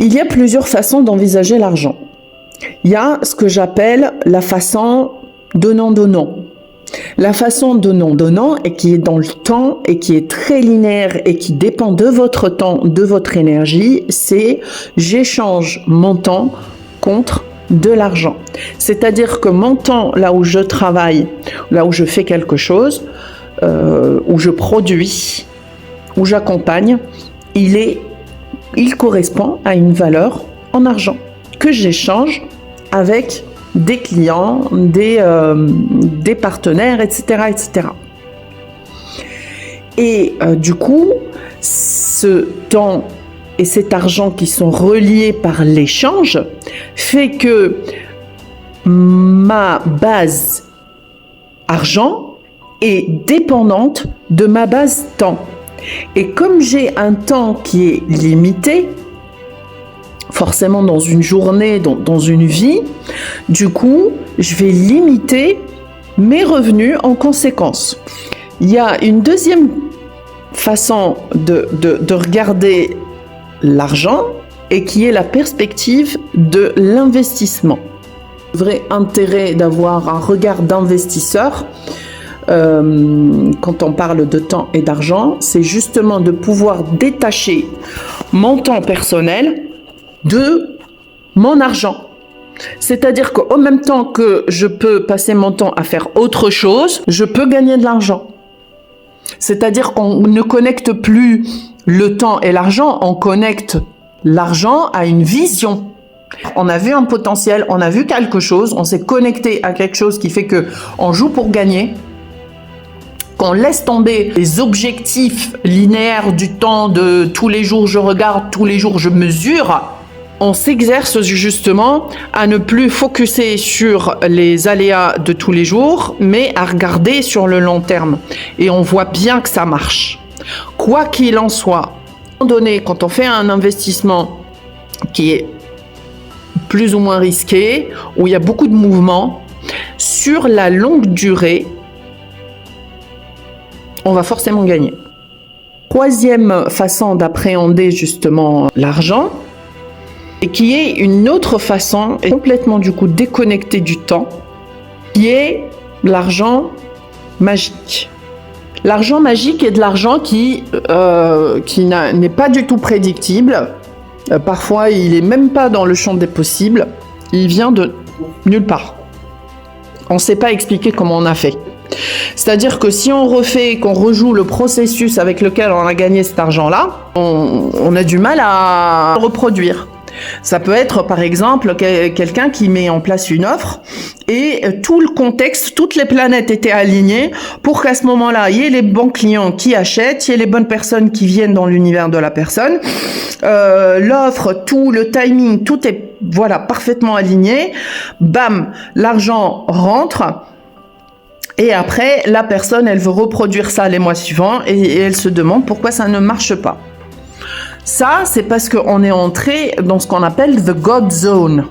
Il y a plusieurs façons d'envisager l'argent. Il y a ce que j'appelle la façon donnant-donnant. La façon donnant-donnant et qui est dans le temps et qui est très linéaire et qui dépend de votre temps, de votre énergie, c'est j'échange mon temps contre de l'argent. C'est-à-dire que mon temps, là où je travaille, là où je fais quelque chose, où je produis, où j'accompagne, il correspond à une valeur en argent que j'échange avec des clients, des partenaires, etc., etc. Et du coup, ce temps et cet argent qui sont reliés par l'échange fait que ma base argent est dépendante de ma base temps. Et comme j'ai un temps qui est limité, forcément dans une journée, dans une vie, du coup, je vais limiter mes revenus en conséquence. Il y a une deuxième façon de regarder l'argent et qui est la perspective de l'investissement. Le vrai intérêt d'avoir un regard d'investisseur quand on parle de temps et d'argent, c'est justement de pouvoir détacher mon temps personnel de mon argent. C'est-à-dire qu'au même temps que je peux passer mon temps à faire autre chose, je peux gagner de l'argent. C'est-à-dire qu'on ne connecte plus le temps et l'argent, on connecte l'argent à une vision. On a vu un potentiel, on a vu quelque chose, on s'est connecté à quelque chose qui fait que on joue pour gagner, qu'on laisse tomber les objectifs linéaires du temps de tous les jours je regarde, tous les jours je mesure. On s'exerce justement à ne plus focuser sur les aléas de tous les jours, mais à regarder sur le long terme. Et on voit bien que ça marche. Quoi qu'il en soit, à un moment donné, quand on fait un investissement qui est plus ou moins risqué, où il y a beaucoup de mouvements, sur la longue durée, on va forcément gagner. Troisième façon d'appréhender justement l'argent, et qui est une autre façon, et complètement du coup déconnectée du temps, qui est l'argent magique. L'argent magique est de l'argent qui n'est pas du tout prédictible. Parfois, il n'est même pas dans le champ des possibles. Il vient de nulle part. On ne sait pas expliquer comment on a fait. C'est-à-dire que si on refait, qu'on rejoue le processus avec lequel on a gagné cet argent-là, on a du mal à le reproduire. Ça peut être par exemple quelqu'un qui met en place une offre et tout le contexte, toutes les planètes étaient alignées pour qu'à ce moment-là, il y ait les bons clients qui achètent, il y ait les bonnes personnes qui viennent dans l'univers de la personne. L'offre, tout le timing, tout est parfaitement aligné. Bam, l'argent rentre. Et après, la personne, elle veut reproduire ça les mois suivants et elle se demande pourquoi ça ne marche pas. Ça, c'est parce qu'on est entré dans ce qu'on appelle the God Zone.